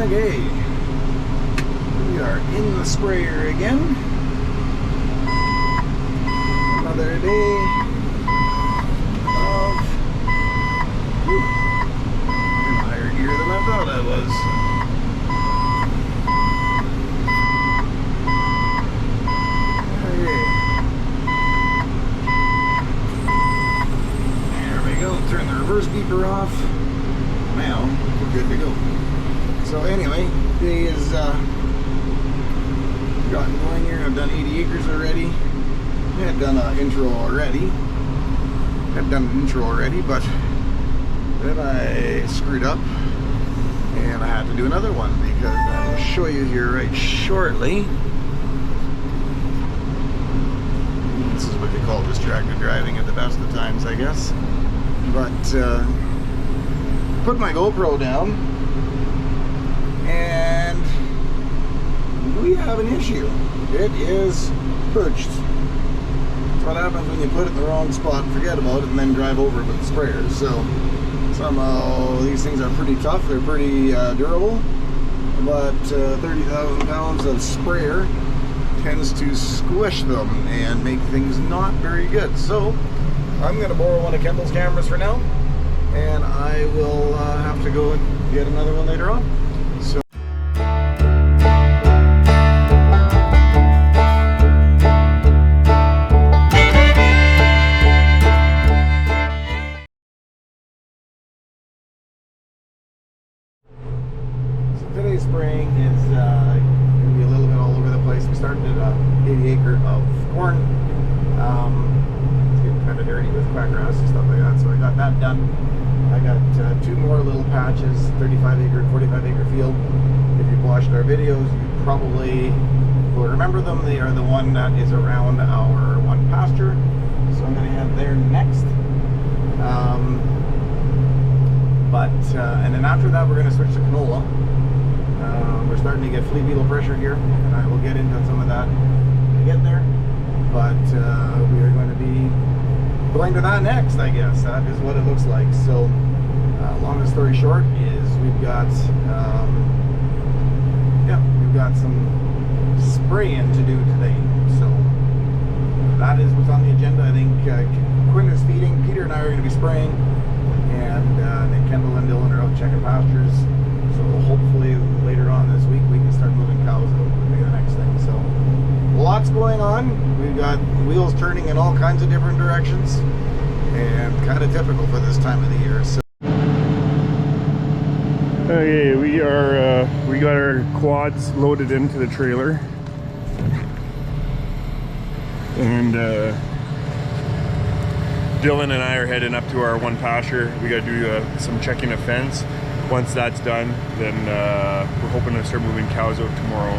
Okay, we are in the sprayer again. Another day of in higher gear than I thought I was. Okay. There we go. Turn the reverse beeper off. Now we're good to go. So anyway, day is gotten going here. I've done 80 acres already. I had done an intro already. But then I screwed up and I had to do another one because I'll show you here right shortly. This is what they call distracted driving at the best of times, I guess. But put my GoPro down and we have an issue. It is perched. That's what happens when you put it in the wrong spot and forget about it and then drive over it with the sprayers. So somehow these things are pretty tough. They're pretty durable, but 30,000 pounds of sprayer tends to squish them and make things not very good. So I'm going to borrow one of Kendall's cameras for now, and I will have to go and get another one later on. So today's spraying is going to be a little bit all over the place. We started at 80 acre of corn. It's getting kind of dirty with quackgrass and stuff like that, so I got that done. I got two more little patches, 35 acre and 45 acre field. If you've watched our videos, you probably will remember them. They are the one that is around our one pasture. So I'm going to head there next. And then after that, we're going to switch to canola. We're starting to get flea beetle pressure here, and I will get into some of that when we get there. But we are going to be going to that next, I guess. That is what it looks like. So, long story short is we've got some spraying to do today. So that is what's on the agenda. I think Quinn is feeding. Peter and I are going to be spraying, and then Kendall and Dylan are out checking pastures. So hopefully later on this week we can start moving cows out. Would be the next thing. So lots going on. We've got wheels turning in all kinds of different directions, and kind of typical for this time of the year. So okay, we got our quads loaded into the trailer, and Dylan and I are heading up to our one pasture. We got to do some checking of fence. Once that's done, then we're hoping to start moving cows out tomorrow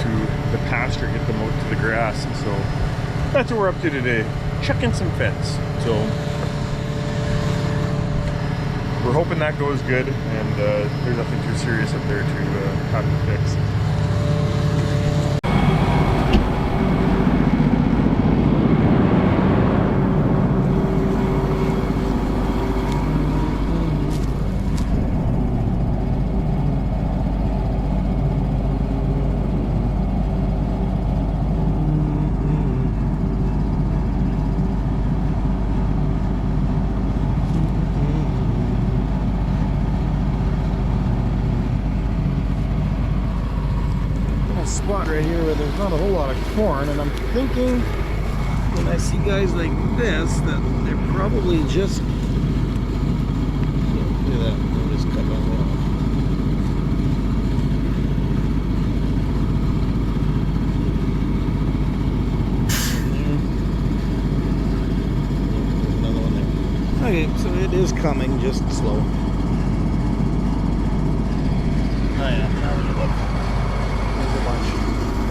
to the pasture, get them out to the grass. So that's what we're up to today, checking some fence. So we're hoping that goes good, and there's nothing too serious up there to have to fix. spot right here where there's not a whole lot of corn, and I'm thinking when I see guys like this that they're probably just, look at that, they're just cut that off. There's another one there. Okay, so it is coming, just slow. Oh yeah, now we look.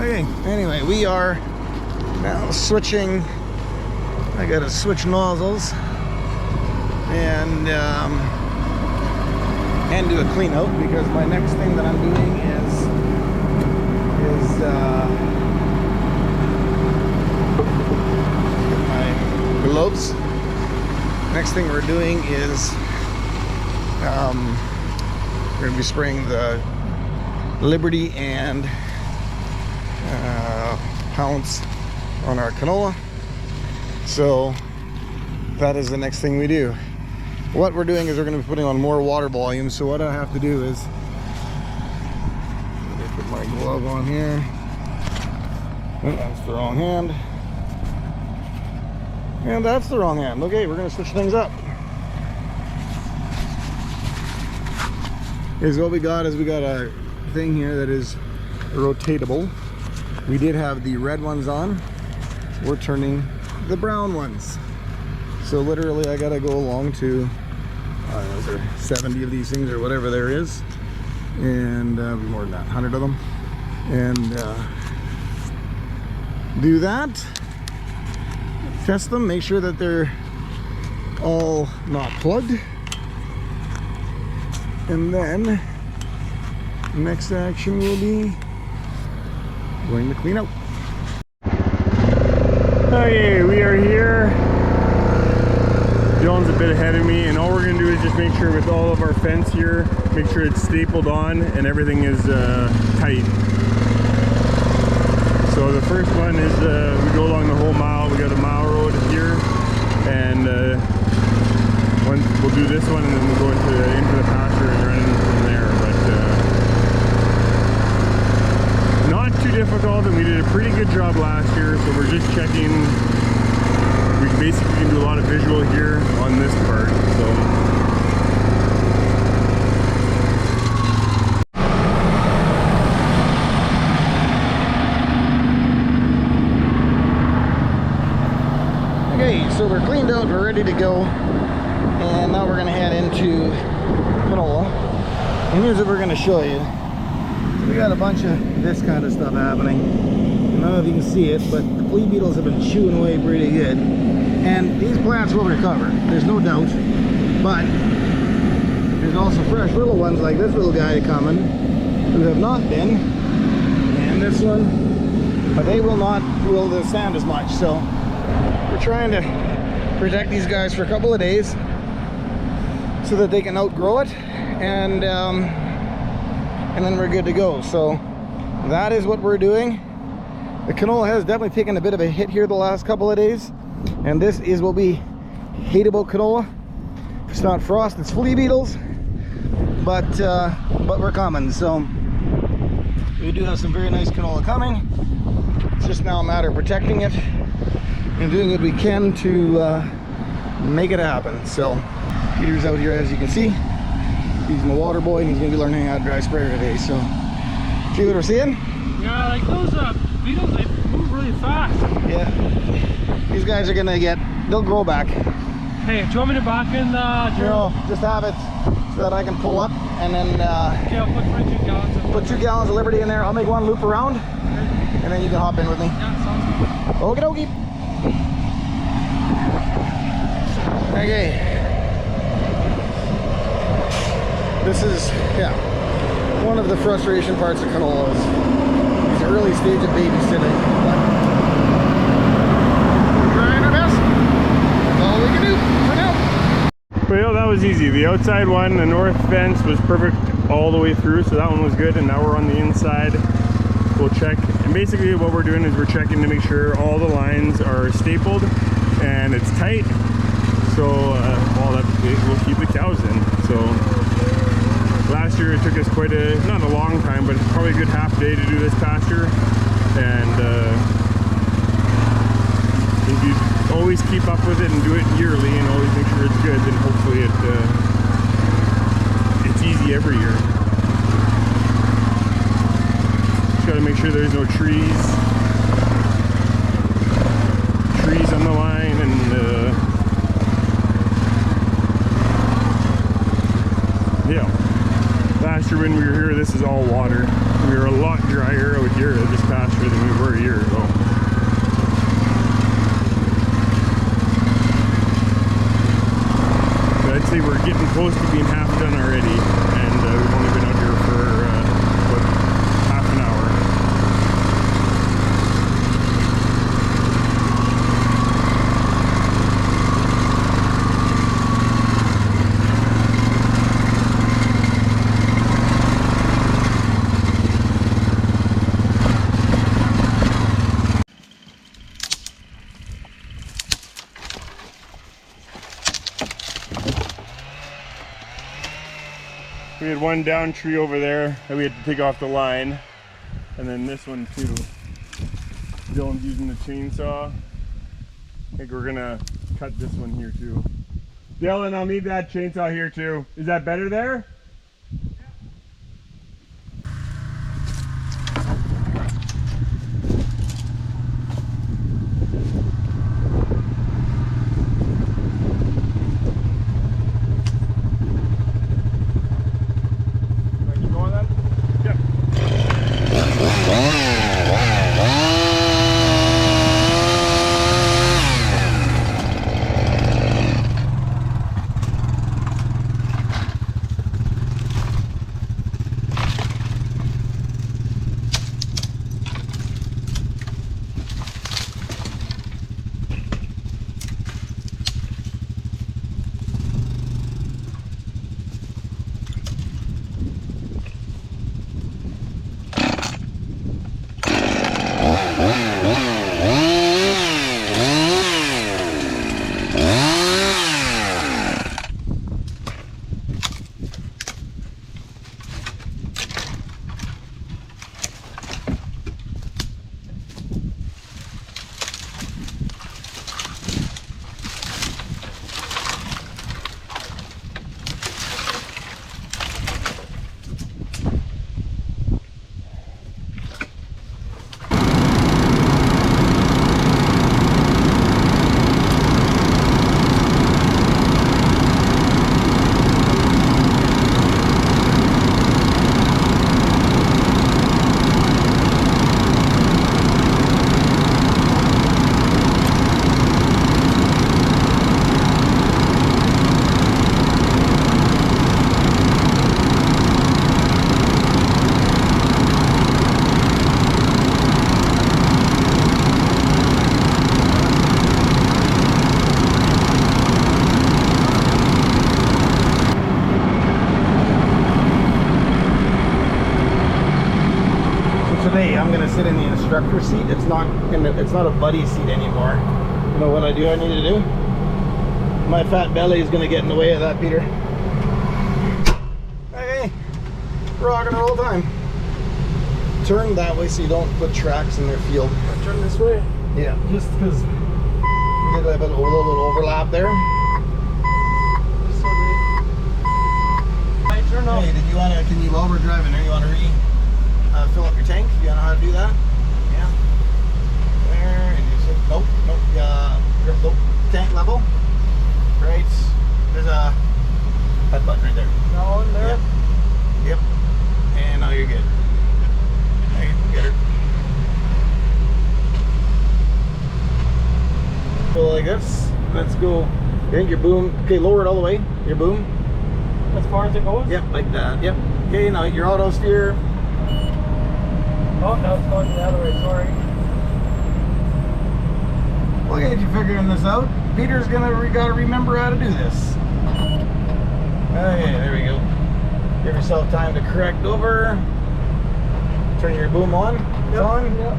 Okay, anyway, we are now switching. I gotta switch nozzles and do a clean out, because my next thing that I'm doing is my gloves. Next thing we're doing is We're going to be spraying the Liberty and Pounce on our canola. So that is the next thing we do. What we're doing is we're going to be putting on more water volume. So what I have to do is, let me put my glove on here. Oh, that's the wrong hand. And that's the wrong hand. Okay, we're going to switch things up. Is what we got is we got a thing here that is rotatable. We did have the red ones on. We're turning the brown ones. So literally I gotta go along to, I don't know, is there 70 of these things or whatever there is, and more than that, 100 of them, and do that, test them, make sure that they're all not plugged. And then next action will be going to clean out. Okay, we are here. Dylan's a bit ahead of me, and all we're going to do is just make sure with all of our fence here, make sure it's stapled on and everything is tight. So the first one is we go along the whole mile. We got a mile road here, and we'll do this one, and then we'll go into the pasture and run from there. But not too difficult, and we did a pretty good job last year. So we're just checking. We basically can do a lot of visual here on this part. So. Okay, so we're cleaned out, we're ready to go, and now we're going to head into canola. And here's what we're going to show you. We got a bunch of this kind of stuff happening. I don't know if you can see it, but the flea beetles have been chewing away pretty good. And these plants will recover, there's no doubt. But there's also fresh little ones like this little guy coming who have not been, and this one, but they will not stand as much. So we're trying to protect these guys for a couple of days so that they can outgrow it, and then we're good to go. So that is what we're doing. The canola has definitely taken a bit of a hit here the last couple of days, and this is what we hate about canola. It's not frost, it's flea beetles, but we're coming. So we do have some very nice canola coming. It's just now a matter of protecting it and doing what we can to make it happen. So Peter's out here, as you can see. He's my water boy, and he's gonna be learning how to dry sprayer today. So see what we're seeing? Yeah, like those beetles, they move really fast. Yeah, these guys are gonna they'll grow back. Hey, do you want me to back in the No, just have it so that I can pull up, and then okay, I'll put my 2 gallons in. put 2 gallons of Liberty in there. I'll make one loop around, and then you can hop in with me. Yeah, sounds good. Okie dokie. Okay. This is, one of the frustration parts of canola is the early stage of babysitting. But we're trying our best. That's all we can do for now. Well, that was easy. The outside one, the north fence, was perfect all the way through, so that one was good. And now we're on the inside. We'll check, and basically what we're doing is we're checking to make sure all the lines are stapled and it's tight, so all that will keep the cows in. So last year it took us not a long time, but probably a good half day to do this pasture. And if you always keep up with it and do it yearly and always make sure it's good, then hopefully it's easy every year. Just got to make sure there's no trees on the line, and last year when we were here, this is all water. We were a lot drier out here at this pasture than we were a year ago. But I'd say we're getting close to being half done already, and we've only been out here for about half an hour. We had one down tree over there that we had to take off the line. And then this one too. Dylan's using the chainsaw. I think we're gonna cut this one here too. Dylan, I'll need that chainsaw here too. Is that better there? Today I'm gonna sit in the instructor seat. It's not a buddy seat anymore. You know what I need to do? My fat belly is gonna get in the way of that, Peter. Hey, rock and roll time. Turn that way so you don't put tracks in their field. Turn this way. Yeah, just because we get a little overlap there. Just so I turn off. Hey, can you, while we're driving there, you want to fill up your tank? You know how to do that? Yeah. There, and you said, nope, tank level. Right, there's that button right there. That one there? Yep. And now you're good. There you get her. Go like this. Let's go. I think your boom. Okay, lower it all the way. Your boom. As far as it goes? Yep, like that. Yep. Okay, now your auto steer. Oh, now it's going the other way, sorry. Look at you figuring this out. Peter's gotta remember how to do this. Okay, there we go. Give yourself time to correct over. Turn your boom on. It's on. Yep.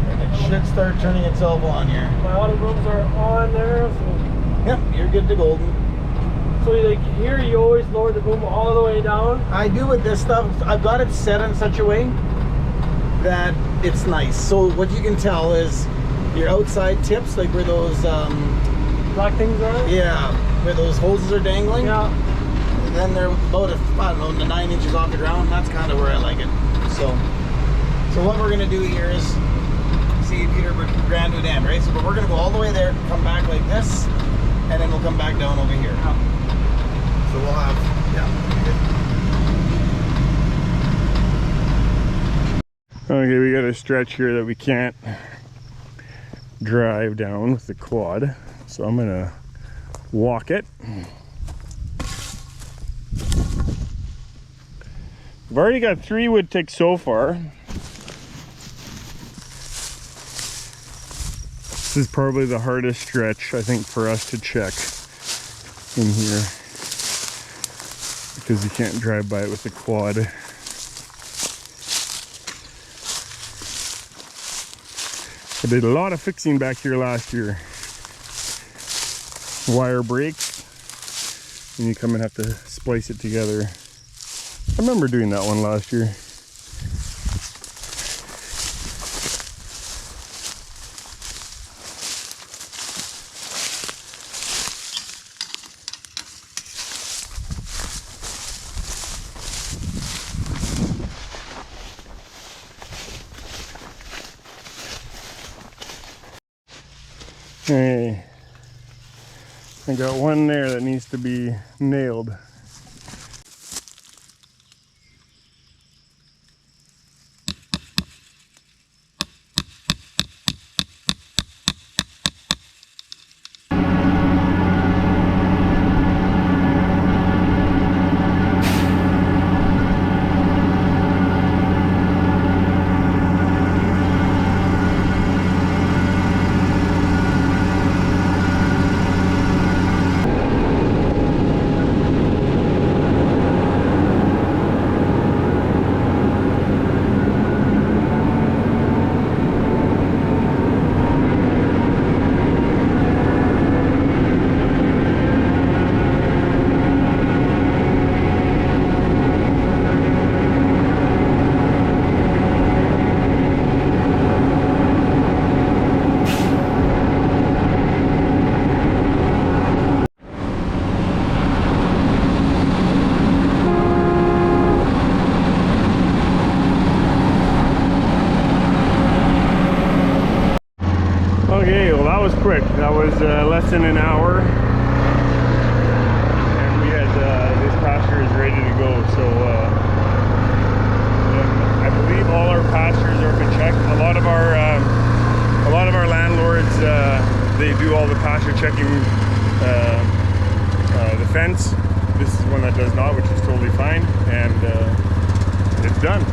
And it should start turning itself on here. My auto booms are on there, so. Yep, you're good to golden. So like here, you always lower the boom all the way down. I do with this stuff. I've got it set in such a way that it's nice. So what you can tell is your outside tips, like where those Black things are? yeah, where those hoses are dangling. Yeah. And then they're about I don't know, 9 inches off the ground. That's kind of where I like it. So what we're gonna do here is see Peter Grand New Dam, right? So but we're gonna go all the way there, come back like this, and then we'll come back down over here. So we'll have Okay, we got a stretch here that we can't drive down with the quad, so I'm gonna walk it. I've already got 3 wood ticks so far. This is probably the hardest stretch, I think, for us to check in here, because you can't drive by it with the quad. I did a lot of fixing back here last year. Wire breaks, and you come and have to splice it together. I remember doing that one last year. Hey, I got one there that needs to be nailed. Okay, well that was quick. That was less than an hour, and we had this pasture is ready to go. So I believe all our pastures are been checked. A lot of our landlords they do all the pasture checking, the fence. This is one that does not, which is totally fine, and it's done.